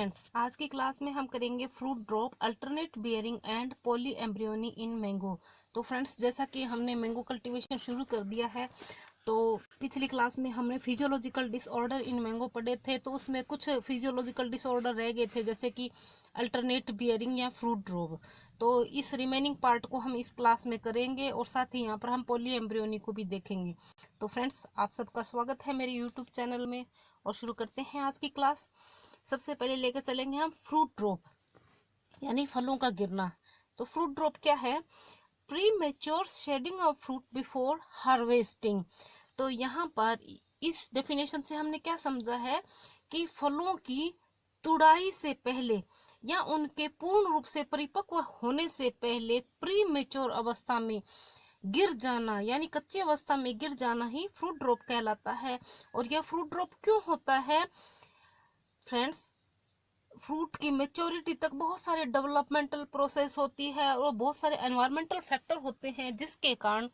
Friends, आज की class में हम करेंगे fruit drop, alternate bearing and poly embryony in mango. तो फ्रेंड्स, जैसा कि हमने मैंगो कल्टीवेशन शुरू कर दिया है, तो पिछली क्लास में हमने फिजियोलॉजिकल डिसऑर्डर इन मैंगो पढ़े थे। तो उसमें कुछ फिजियोलॉजिकल डिसऑर्डर रह गए थे, जैसे कि अल्टरनेट बियरिंग या फ्रूट ड्रॉप। तो इस रिमेनिंग पार्ट को हम इस क्लास में करेंगे और साथ ही यहाँ पर हम पॉली एम्ब्रियोनी को भी देखेंगे। तो फ्रेंड्स, आप सबका स्वागत है मेरे यूट्यूब चैनल में और शुरू करते हैं आज की क्लास। सबसे पहले लेकर चलेंगे हम फ्रूट ड्रॉप, यानी फलों का गिरना। तो फ्रूट ड्रॉप क्या है? Pre mature shedding of fruit before harvesting. तो यहाँ पर इस डेफिनेशन से हमने क्या समझा है कि फलों की तुड़ाई से पहले या उनके पूर्ण रूप से परिपक्व होने से पहले प्री मेच्योर अवस्था में गिर जाना, यानी कच्ची अवस्था में गिर जाना ही फ्रूट ड्रॉप कहलाता है। और यह फ्रूट ड्रॉप क्यों होता है फ्रेंड्स? फ्रूट की मेच्योरिटी तक बहुत सारे डेवलपमेंटल प्रोसेस होती है और बहुत सारे एनवायरमेंटल फैक्टर होते हैं, जिसके कारण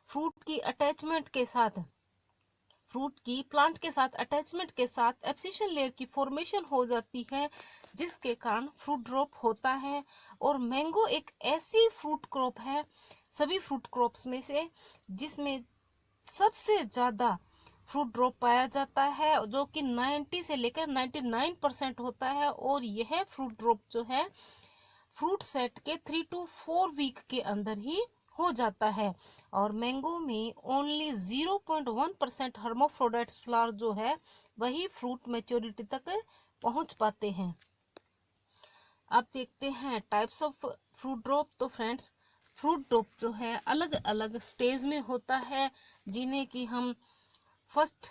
फ्रूट की अटैचमेंट के साथ फ्रूट की प्लांट के साथ अटैचमेंट के साथ एब्सिशन लेयर की फॉर्मेशन हो जाती है, जिसके कारण फ्रूट ड्रॉप होता है। और मैंगो एक ऐसी फ्रूट क्रॉप है सभी फ्रूट क्रॉप्स में से जिसमें सबसे ज्यादा फ्रूट ड्रॉप पाया जाता है, जो कि 90 से लेकर 99% होता है। और यह फ्रूट ड्रॉप जो है फ्रूट सेट के 3 to 4 वीक के अंदर ही हो जाता है। और मैंगो में ओनली 0.1% हर्मोफ्रोडाइट्स फ्लावर जो है वही फ्रूट मैच्योरिटी तक पहुंच पाते हैं। अब देखते हैं टाइप्स ऑफ फ्रूट ड्रॉप। तो फ्रेंड्स, फ्रूट ड्रॉप जो है अलग अलग स्टेज में होता है, जिन्हें कि हम फर्स्ट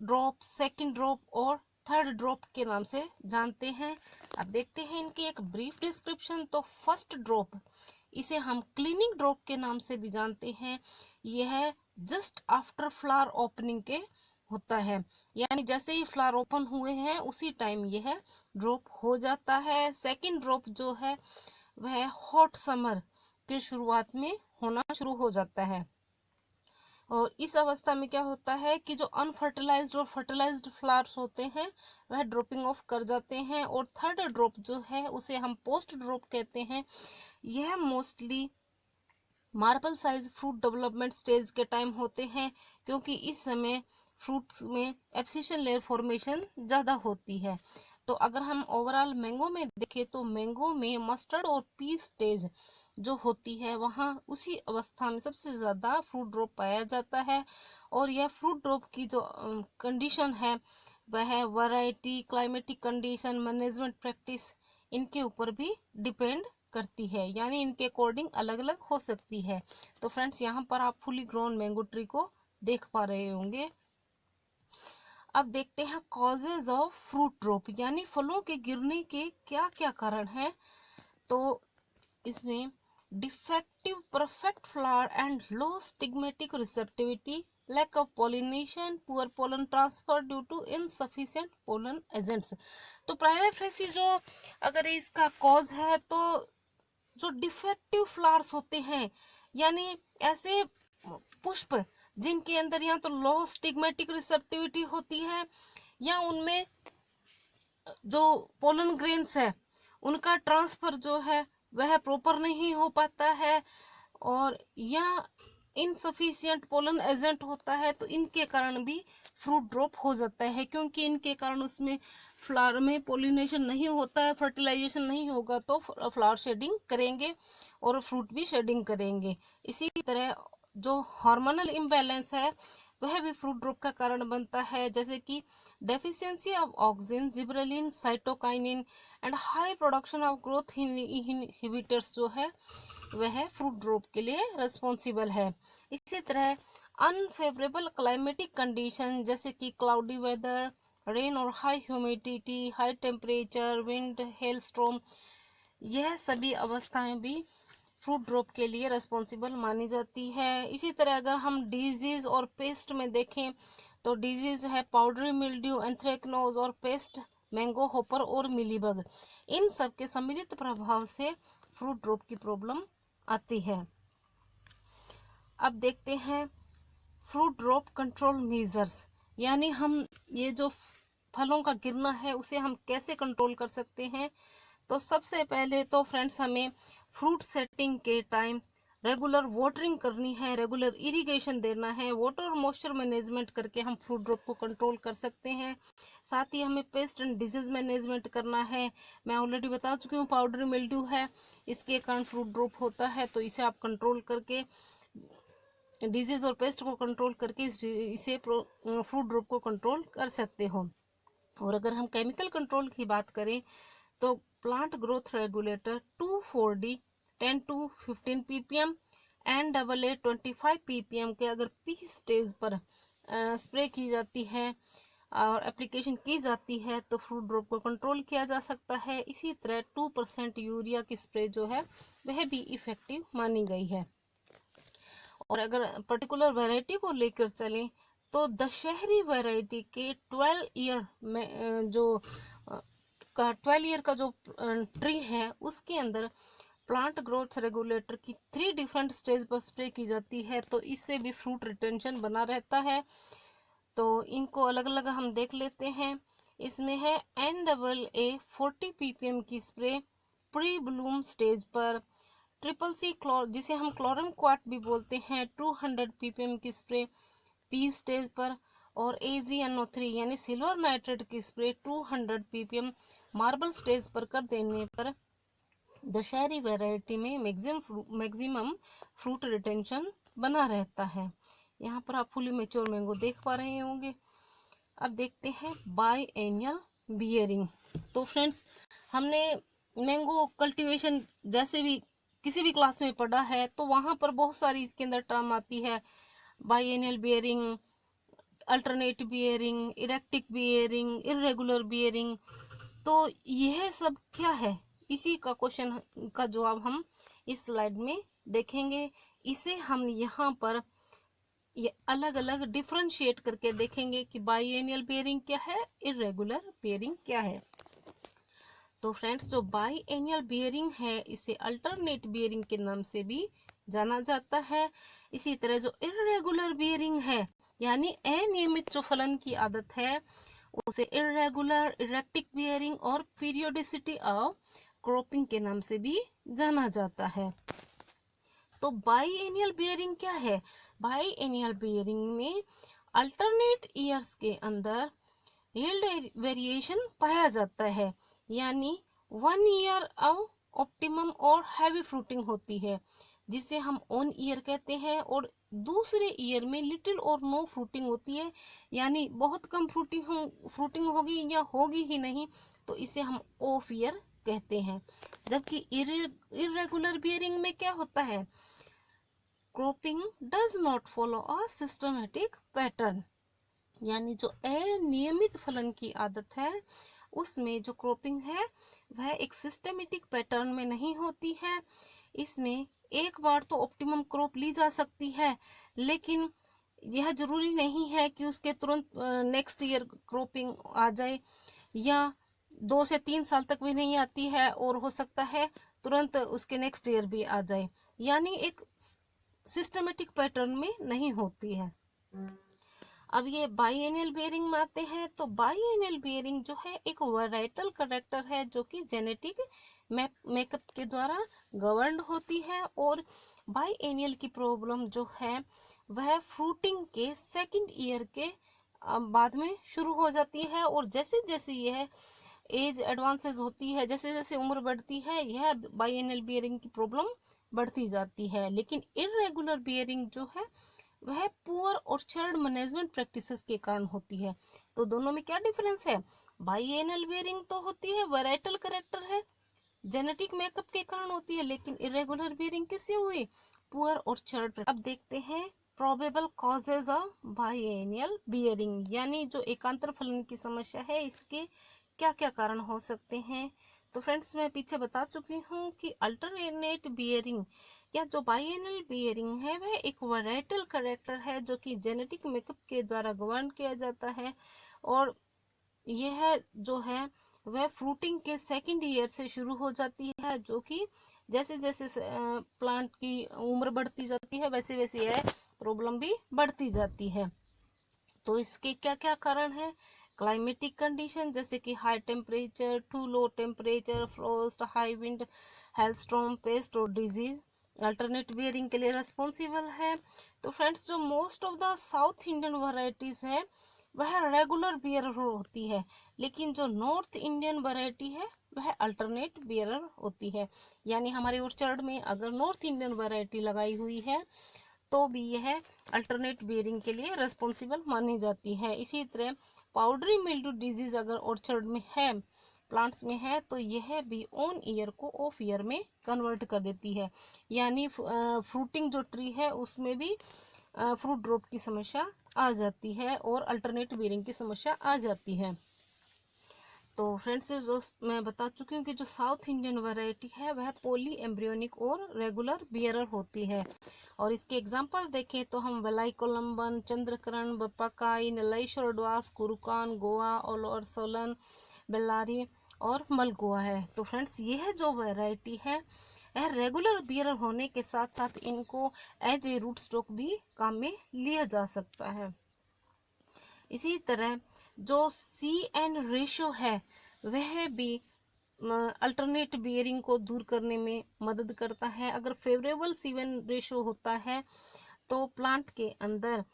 ड्रॉप, सेकंड ड्रॉप और थर्ड ड्रॉप के नाम से जानते हैं। अब देखते हैं इनकी एक ब्रीफ डिस्क्रिप्शन। तो फर्स्ट ड्रॉप, इसे हम क्लीनिंग ड्रॉप के नाम से भी जानते हैं। यह जस्ट आफ्टर फ्लावर ओपनिंग के होता है, यानी जैसे ही फ्लावर ओपन हुए हैं उसी टाइम यह ड्रॉप हो जाता है। सेकंड ड्रॉप जो है वह हॉट समर के शुरुआत में होना शुरू हो जाता है। और इस अवस्था में क्या होता है कि जो अनफर्टिलाइज्ड और फर्टिलाइज्ड फ्लावर्स होते हैं वह ड्रॉपिंग ऑफ कर जाते हैं। और थर्ड ड्रॉप जो है उसे हम पोस्ट ड्रॉप कहते हैं। यह mostly marble size fruit development stage के टाइम होते हैं, क्योंकि इस समय फ्रूट्स में एब्सिशन लेयर फॉर्मेशन ज़्यादा होती है। तो अगर हम ओवरऑल मैंगो में देखें तो मैंगो में मस्टर्ड और पी स्टेज जो होती है वहाँ उसी अवस्था में सबसे ज़्यादा फ्रूट ड्रॉप पाया जाता है। और यह फ्रूट ड्रॉप की जो कंडीशन है वह variety, climatic condition, management practice, इनके ऊपर भी डिपेंड करती है, यानी इनके अकॉर्डिंग अलग अलग हो सकती है। तो फ्रेंड्स, यहाँ पर आप फुली ग्रोन मैंगो ट्री को देख पा रहे होंगे। अब देखते हैं कॉजेज ऑफ फ्रूट ड्रॉप, यानी फलों के गिरने के क्या क्या कारण हैं। तो इसमें defective perfect flower and low stigmatic receptivity, lack of pollination, poor pollen transfer due to insufficient pollen agents. तो प्राइमरी फेसी जो अगर इसका कॉज है, तो जो डिफेक्टिव फ्लावर्स होते हैं, यानी ऐसे पुष्प जिनके अंदर या तो लो स्टिग्मेटिक रिसेप्टिविटी होती है, या उनमें जो पोलन ग्रेन्स है उनका ट्रांसफर जो है वह प्रॉपर नहीं हो पाता है, और या इनसफिशिएंट पोलन एजेंट होता है, तो इनके कारण भी फ्रूट ड्रॉप हो जाता है, क्योंकि इनके कारण उसमें फ्लावर में पोलिनेशन नहीं होता है, फर्टिलाइजेशन नहीं होगा, तो फ्लावर शेडिंग करेंगे और फ्रूट भी शेडिंग करेंगे। इसी तरह जो हार्मोनल इम्बैलेंस है वह भी फ्रूट ड्रॉप का कारण बनता है, जैसे कि deficiency of auxin, gibberellin, cytokinin and high production of growth inhibitors जो है वह फ्रूट ड्रॉप के लिए रिस्पॉन्सिबल है। इसी तरह अनफेवरेबल क्लाइमेटिक कंडीशन, जैसे कि क्लाउडी वेदर, रेन और high humidity, high temperature, wind, hello storm, यह सभी अवस्थाएं भी फ्रूट ड्रॉप के लिए रिस्पॉन्सिबल मानी जाती है। इसी तरह अगर हम डिजीज और पेस्ट में देखें तो डिजीज है पाउडरी मिल्ड्यू, एंथ्रेक्नोज और पेस्ट मैंगो होपर और मिलीबग। इन सब के सम्मिलित प्रभाव से फ्रूट ड्रॉप की प्रॉब्लम आती है। अब देखते हैं फ्रूट ड्रॉप कंट्रोल मेजर्स, यानी हम ये जो फलों का गिरना है उसे हम कैसे कंट्रोल कर सकते हैं। तो सबसे पहले तो फ्रेंड्स हमें फ्रूट सेटिंग के टाइम रेगुलर वाटरिंग करनी है, रेगुलर इरिगेशन देना है। वाटर और मॉइस्चर मैनेजमेंट करके हम फ्रूट ड्रॉप को कंट्रोल कर सकते हैं। साथ ही हमें पेस्ट एंड डिजीज मैनेजमेंट करना है। मैं ऑलरेडी बता चुकी हूँ पाउडरी मिल्ड्यू है, इसके कारण फ्रूट ड्रॉप होता है, तो इसे आप कंट्रोल करके डिजीज और पेस्ट को कंट्रोल करके इसे फ्रूट ड्रॉप को कंट्रोल कर सकते हो। और अगर हम केमिकल कंट्रोल की बात करें तो plant growth regulator 2,4-D 10 to 15 ppm and AA 25 ppm के अगर पी स्टेज पर स्प्रे की जाती है और एप्लीकेशन की जाती है तो फ्रूट ड्रॉप को कंट्रोल किया जा सकता है। इसी तरह 2% यूरिया की स्प्रे जो है वह भी इफेक्टिव मानी गई है। और अगर पर्टिकुलर वैरायटी को लेकर चलें तो दशहरी वैरायटी के 12 ईयर में जो 12 ईयर का जो ट्री है उसके अंदर प्लांट ग्रोथ रेगुलेटर की 3 डिफरेंट स्टेज पर स्प्रे की जाती है, तो इससे भी फ्रूट रिटेंशन बना रहता है। तो इनको अलग अलग हम देख लेते हैं। इसमें है NAA 40 ppm की स्प्रे प्री ब्लूम स्टेज पर, CCC क्लोर जिसे हम क्लोरम क्वाट भी बोलते हैं 200 ppm की स्प्रे पी स्टेज पर, और AgNO3 यानी सिल्वर नाइट्रेट की स्प्रे 200 ppm मार्बल स्टेज पर कर देने पर दशहरी वैरायटी में मैक्सिमम फ्रूट रिटेंशन बना रहता है। यहाँ पर आप फुली मैच्योर मैंगो देख पा रहे होंगे। अब देखते हैं बाई एनियल बियरिंग। तो फ्रेंड्स हमने मैंगो कल्टीवेशन जैसे भी किसी भी क्लास में पढ़ा है तो वहाँ पर बहुत सारी इसके अंदर टर्म आती है, biennial bearing, alternate bearing, erratic bearing, irregular bearing. तो यह सब क्या है, इसी का क्वेश्चन का जवाब हम इस स्लाइड में देखेंगे। इसे हम यहाँ पर ये अलग अलग डिफरेंशिएट करके देखेंगे कि बाईएनियल बियरिंग क्या है, इरेगुलर बियरिंग क्या है। तो फ्रेंड्स जो बाईएनियल बियरिंग है इसे अल्टरनेट बियरिंग के नाम से भी जाना जाता है। इसी तरह जो इरेगुलर बियरिंग है यानी अनियमित जो फलन की आदत है उसे इरेगुलर, इरेक्टिक बियरिंग और पीरियोडिसिटी ऑफ क्रॉपिंग के नाम से भी जाना जाता है। तो बाईएनियल बियरिंग क्या है? बाईएनियल बियरिंग में अल्टरनेट ईयर्स के अंदर यील्ड वेरिएशन पाया जाता है, यानी 1 ईयर ऑफ ऑप्टिमम और हैवी फ्रूटिंग होती है जिसे हम ऑन ईयर कहते हैं, और दूसरे ईयर में लिटिल और नो फ्रूटिंग होती है, यानी बहुत कम फ्रूटिंग होगी या होगी ही नहीं, तो इसे हम ऑफ ईयर कहते हैं। जबकि इरेगुलर बियरिंग में क्या होता है, cropping does not follow a systematic pattern, यानी जो अनियमित फलन की आदत है उसमें जो क्रॉपिंग है वह एक सिस्टमेटिक पैटर्न में नहीं होती है। इसमें एक बार तो ऑप्टिमम क्रॉप ली जा सकती है, लेकिन यह जरूरी नहीं है कि उसके तुरंत नेक्स्ट ईयर क्रॉपिंग आ जाए, या 2 से 3 साल तक भी नहीं आती है और हो सकता है तुरंत उसके नेक्स्ट ईयर भी आ जाए, यानी एक सिस्टमेटिक पैटर्न में नहीं होती है। अब ये बाईएनियल बियरिंग में आते हैं। तो बाईएनियल बियरिंग जो है एक वैराइटल कैरेक्टर है जो कि जेनेटिक मेकअप के द्वारा गवर्न होती है, और बाईएनियल की प्रॉब्लम जो है वह फ्रूटिंग के सेकंड ईयर के बाद में शुरू हो जाती है, और जैसे जैसे यह एज एडवांसेस होती है, जैसे जैसे उम्र बढ़ती है, यह बाईएनियल बियरिंग की प्रॉब्लम बढ़ती जाती है। लेकिन इरेगुलर बियरिंग जो है वह पुअर ऑर्चर्ड मैनेजमेंट प्रैक्टिसेस के कारण होती है। तो दोनों में क्या डिफरेंस है, बाईएनियल बियरिंग तो होती है वैराइटल कैरेक्टर है, जेनेटिक मेकअप के कारण होती है, लेकिन इरेगुलर बियरिंग किससे हुई, पुअर ऑर्चर्ड। अब देखते हैं probable causes of biennial bearing, यानी जो एकांतर फलन की समस्या है इसके क्या क्या कारण हो सकते हैं। तो फ्रेंड्स मैं पीछे बता चुकी हूँ कि अल्टरनेट बियरिंग या जो बाईएनियल बियरिंग है वह एक वैराइटल कैरेक्टर है जो कि जेनेटिक मेकअप के द्वारा गवर्न किया जाता है, और यह जो है वह फ्रूटिंग के सेकंड ईयर से शुरू हो जाती है, जो कि जैसे जैसे प्लांट की उम्र बढ़ती जाती है वैसे वैसे यह प्रॉब्लम भी बढ़ती जाती है। तो इसके क्या क्या कारण है क्लाइमेटिक कंडीशन जैसे कि high temperature, too low temperature, frost, high wind, hailstorm, pest और डिजीज अल्टरनेट बियरिंग के लिए रिस्पॉन्सिबल है। तो फ्रेंड्स, जो most of the South Indian varieties है वह रेगुलर बियरर होती है, लेकिन जो नॉर्थ इंडियन वैरायटी है वह अल्टरनेट बियरर होती है। यानी हमारे ऑर्चर्ड में अगर नॉर्थ इंडियन वैरायटी लगाई हुई है तो भी यह अल्टरनेट बियरिंग के लिए रिस्पॉन्सिबल मानी जाती है। इसी तरह पाउडरी मिल्ड्यू डिजीज अगर ऑर्चर्ड में है, प्लांट्स में है, तो यह भी ऑन ईयर को ऑफ ईयर में कन्वर्ट कर देती है। यानी फ्रूटिंग जो ट्री है उसमें भी फ्रूट ड्रॉप की समस्या आ जाती है और अल्टरनेट बियरिंग की समस्या आ जाती है। तो फ्रेंड्स, जो मैं बता चुकी हूँ कि जो साउथ इंडियन वैरायटी है वह पॉली एम्ब्रियोनिक और रेगुलर बियरर होती है। और इसके एग्जांपल देखें तो हम वलाई कोलम्बन, चंद्रकरण, बप्पाकाई, नलाईश्वर ड्वार्फ, कुरुकान, गोवा, और सोलन, बेल्लारी और मलगोआ है। तो फ्रेंड्स, यह जो वैरायटी है यह रेगुलर बियरर होने के साथ साथ इनको एज ए रूट स्टॉक भी काम में लिया जा सकता है। इसी तरह जो सी एन रेशो है वह भी अल्टरनेट बियरिंग को दूर करने में मदद करता है। अगर फेवरेबल सी-एन रेशो होता है तो प्लांट के अंदर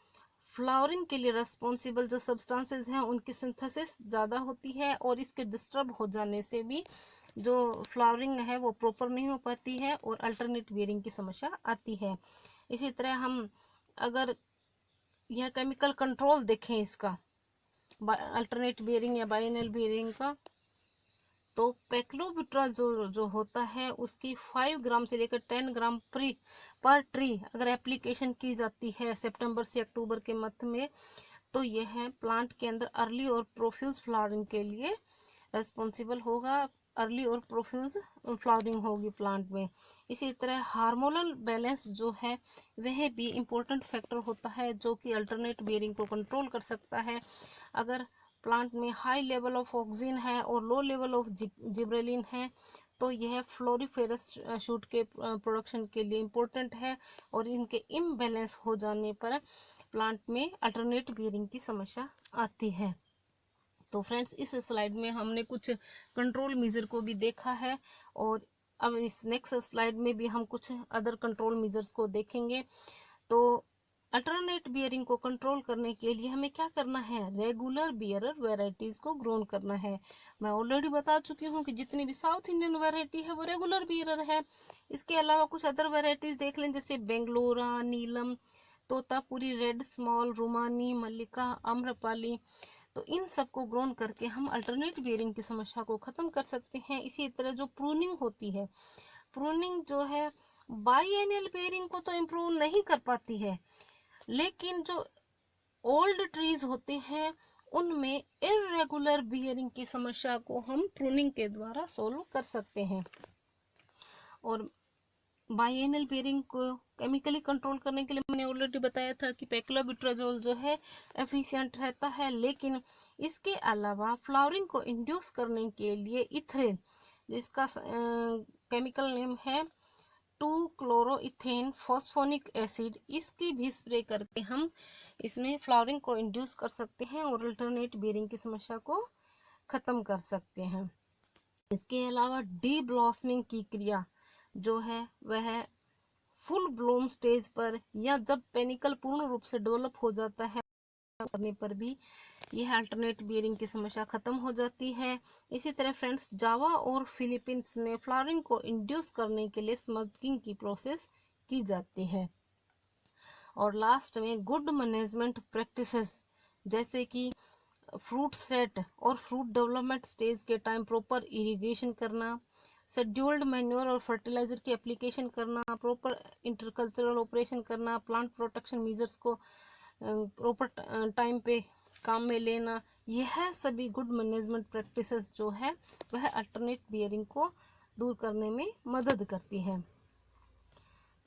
फ्लावरिंग के लिए रिस्पॉन्सिबल जो सब्सटेंसेस हैं उनकी सिंथेसिस ज़्यादा होती है और इसके डिस्टर्ब हो जाने से भी जो फ्लावरिंग है वो प्रॉपर नहीं हो पाती है और अल्टरनेट बियरिंग की समस्या आती है। इसी तरह हम अगर यह केमिकल कंट्रोल देखें इसका अल्टरनेट बियरिंग या बाइनल बियरिंग का, तो पेक्लोबिट्रा जो होता है उसकी 5 ग्राम से लेकर 10 ग्राम पर ट्री अगर एप्लीकेशन की जाती है सितंबर से अक्टूबर के मध्य में, तो यह प्लांट के अंदर अर्ली और प्रोफ्यूज फ्लावरिंग के लिए रेस्पॉन्सिबल होगा। अर्ली और प्रोफ्यूज फ्लावरिंग होगी प्लांट में। इसी तरह हार्मोनल बैलेंस जो है वह भी इम्पोर्टेंट फैक्टर होता है जो कि अल्टरनेट बियरिंग को कंट्रोल कर सकता है। अगर प्लांट में हाई लेवल ऑफ ऑक्सीजन है और लो लेवल ऑफ जिब्रेलिन है तो यह फ्लोरीफेरस शूट के प्रोडक्शन के लिए इम्पोर्टेंट है और इनके इम्बैलेंस हो जाने पर प्लांट में अल्टरनेट बियरिंग की समस्या आती है। तो फ्रेंड्स, इस स्लाइड में हमने कुछ कंट्रोल मेजर को भी देखा है और अब इस नेक्स्ट स्लाइड में भी हम कुछ अदर कंट्रोल मेजर्स को देखेंगे। तो अल्टरनेट बियरिंग को कंट्रोल करने के लिए हमें क्या करना है, रेगुलर बियरर वेराइटीज को ग्रोन करना है। मैं ऑलरेडी बता चुकी हूँ कि जितनी भी साउथ इंडियन वेराइटी है वो रेगुलर बियरर है। इसके अलावा कुछ अदर वेराइटीज देख लें जैसे बेंगलोरा, नीलम, तोतापुरी, रेड स्मॉल, रुमानी, मल्लिका, आम्रपाली। तो इन सबको ग्रोन करके हम अल्टरनेट बियरिंग की समस्या को खत्म कर सकते हैं। इसी तरह जो प्रूनिंग होती है, प्रूनिंग जो है बाइएनियल बियरिंग को तो इम्प्रूव नहीं कर पाती है, लेकिन जो ओल्ड ट्रीज होते हैं उनमें इरेगुलर बियरिंग की समस्या को हम प्रूनिंग के द्वारा सोल्व कर सकते हैं। और बाइएनियल बियरिंग को केमिकली कंट्रोल करने के लिए मैंने ऑलरेडी बताया था कि पेक्लोबिट्राजोल जो है एफिशिएंट रहता है, लेकिन इसके अलावा फ्लावरिंग को इंड्यूस करने के लिए इथ्रेन, जिसका केमिकल नेम है 2-क्लोरोइथेन फॉस्फोनिक एसिड, इसकी भी स्प्रे करके हम इसमें फ्लावरिंग को इंड्यूस कर सकते हैं और अल्टरनेट बियरिंग की समस्या को खत्म कर सकते हैं। इसके अलावा डी ब्लॉसमिंग की क्रिया जो है वह फुल ब्लूम स्टेज पर या जब पेनिकल पूर्ण रूप से डेवलप हो जाता है करने पर भी यह अल्टरनेट बियरिंग की समस्या खत्म हो जाती है। इसी तरह फ्रेंड्स, जावा और फिलीपींस में फ्लावरिंग को इंड्यूस करने के लिए स्मोकिंग की प्रोसेस की जाती है। और लास्ट में गुड मैनेजमेंट प्रैक्टिसेस जैसे कि फ्रूट सेट और फ्रूट डेवलपमेंट स्टेज के टाइम प्रॉपर इरिगेशन करना, शेड्यूल्ड मैन्योर और फर्टिलाइजर की एप्लीकेशन करना, प्रॉपर इंटरकल्चरल ऑपरेशन करना, प्लांट प्रोटेक्शन मेजर्स को प्रॉपर टाइम पे काम में लेना, यह सभी गुड मैनेजमेंट प्रैक्टिसेस जो है वह अल्टरनेट बियरिंग को दूर करने में मदद करती है।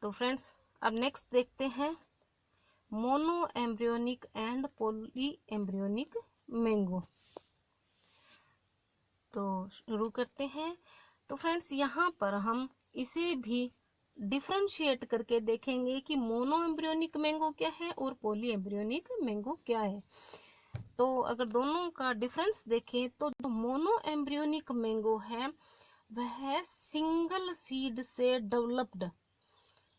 तो फ्रेंड्स, अब नेक्स्ट देखते हैं mono embryonic and poly embryonic mango. तो शुरू करते हैं। तो फ्रेंड्स, यहाँ पर हम इसे भी डिफरेंशिएट करके देखेंगे कि मोनो एम्ब्रियोनिक मैंगो क्या है और पॉली एम्ब्रियोनिक मैंगो क्या है। तो अगर दोनों का डिफरेंस देखें तो जो मोनो एम्ब्रियोनिक मैंगो है वह सिंगल सीड से डेवलप्ड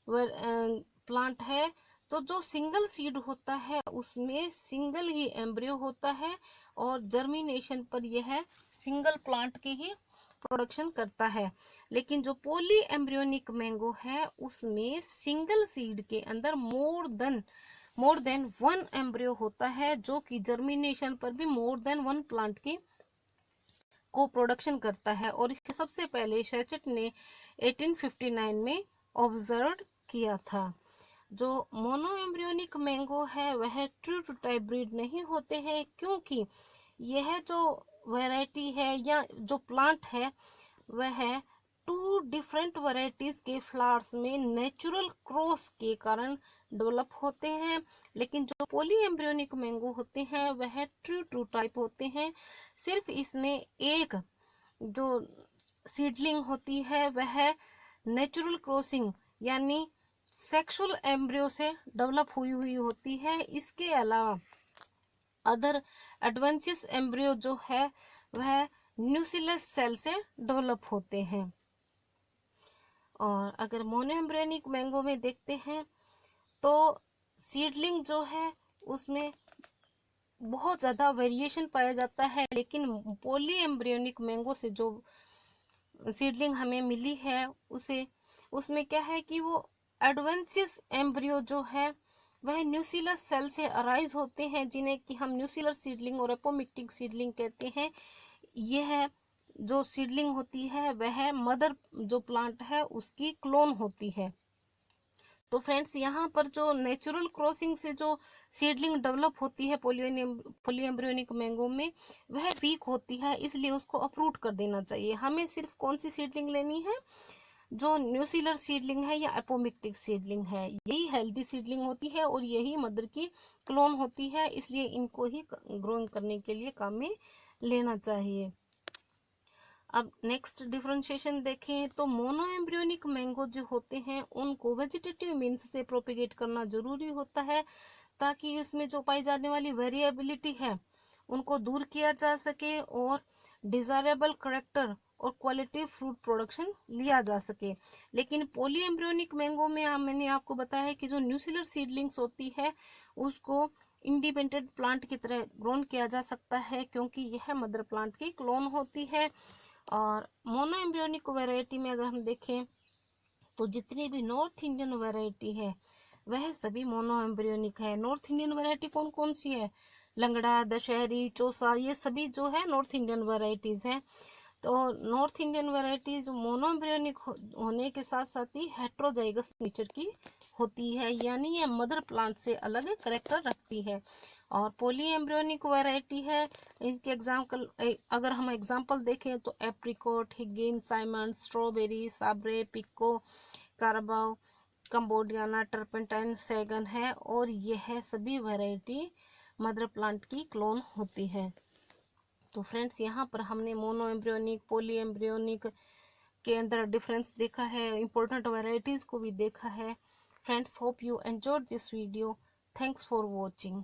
प्लांट है। तो जो सिंगल सीड होता है उसमें सिंगल ही एम्ब्रियो होता है और जर्मिनेशन पर यह सिंगल प्लांट की ही प्रोडक्शन करता है। लेकिन जो पॉली एम्ब्रियोनिक मैंगो है उसमें सिंगल सीड के अंदर मोर देन वन एम्ब्रियो होता है, जो कि जर्मिनेशन पर भी मोर देन वन प्लांट की को प्रोडक्शन करता है। और इसे सबसे पहले शैचेट ने 1859 में ऑब्जर्व किया था। जो मोनो एम्ब्रियोनिक मैंगो है वह ट्रू टू टाइप ब्रीड नहीं होते हैं, क्योंकि यह जो वैरायटी है या जो प्लांट है वह टू डिफरेंट वैरायटीज के फ्लावर्स में नेचुरल क्रॉस के कारण डेवलप होते हैं। लेकिन जो पॉली एम्ब्रियोनिक मैंगो होते हैं वह ट्रू टू टाइप होते हैं। सिर्फ इसमें एक जो सीडलिंग होती है वह नेचुरल क्रॉसिंग यानी सेक्सुअल एम्ब्रियो से डेवलप हुई होती है। इसके अलावा अदर एडवेंचरस एम्ब्रियो जो है वह न्यूक्लियस सेल से डेवलप होते हैं। और अगर मोनो एम्ब्रियोनिक मैंगो में देखते हैं तो सीडलिंग जो है उसमें बहुत ज़्यादा वेरिएशन पाया जाता है। लेकिन पॉली एम्ब्रियोनिक मैंगो से जो सीडलिंग हमें मिली है उसमें क्या है कि वो एडवेंचरस एम्ब्रियो जो है वह न्यूक्लियस सेल से अराइज होते हैं, जिन्हें कि हम न्यूक्लियर सीडलिंग और एपोमिक्टिक सीडलिंग कहते हैं। यह जो सीडलिंग होती है वह मदर जो प्लांट है उसकी क्लोन होती है। तो फ्रेंड्स यहाँ पर जो नेचुरल क्रॉसिंग से जो सीडलिंग डेवलप होती है पॉली एम्ब्रियोनिक मैंगो में वह वीक होती है, इसलिए उसको अप्रूट कर देना चाहिए। हमें सिर्फ कौन सी सीडलिंग लेनी है, जो न्यूक्लियर सीडलिंग है या एपोमिक्टिक सीडलिंग है, यही हेल्दी सीडलिंग होती है और यही मदर की क्लोन होती है, इसलिए इनको ही ग्रोइंग करने के लिए काम में लेना चाहिए। अब नेक्स्ट डिफरेंशिएशन देखें तो मोनो एम्ब्रियोनिक मैंगो जो होते हैं उनको वेजिटेटिव मीन्स से प्रोपिगेट करना जरूरी होता है, ताकि इसमें जो पाई जाने वाली वेरिएबिलिटी है उनको दूर किया जा सके और डिजायरेबल करेक्टर और क्वालिटी फ्रूट प्रोडक्शन लिया जा सके। लेकिन पॉली एम्ब्रियोनिक मैंगो में मैंने आपको बताया कि जो न्यूक्लियर सीडलिंग्स होती है उसको इंडिपेंडेंट प्लांट की तरह ग्रोन किया जा सकता है, क्योंकि यह मदर प्लांट की क्लोन होती है। और मोनो एम्ब्रियोनिक वैरायटी में अगर हम देखें तो जितनी भी नॉर्थ इंडियन वैरायटी है वह सभी मोनो एम्ब्रियोनिक है। नॉर्थ इंडियन वैरायटी कौन कौन सी है? लंगड़ा, दशहरी, चौसा, ये सभी जो है नॉर्थ इंडियन वैरायटीज हैं। तो north Indian varieties mono embryonic होने के साथ साथ ही हेट्रोजाइगस नेचर की होती है, यानी ये मदर प्लांट से अलग करेक्टर रखती है। और पॉली एम्ब्रियोनिक वैरायटी है, इसके एग्जाम्पल अगर हम एग्जाम्पल देखें तो apricot, Higgin, Simon, strawberry, Sabre, Pico, Carabao, Cambodiana, turpentine, Saigon है, और यह सभी वैरायटी मदर प्लांट की क्लोन होती है। तो फ्रेंड्स यहाँ पर हमने मोनो एम्ब्रियोनिक, पॉली एम्ब्रियोनिक के अंदर डिफरेंस देखा है, इंपॉर्टेंट वैरायटीज को भी देखा है। Friends, hope you enjoyed this video. Thanks for watching.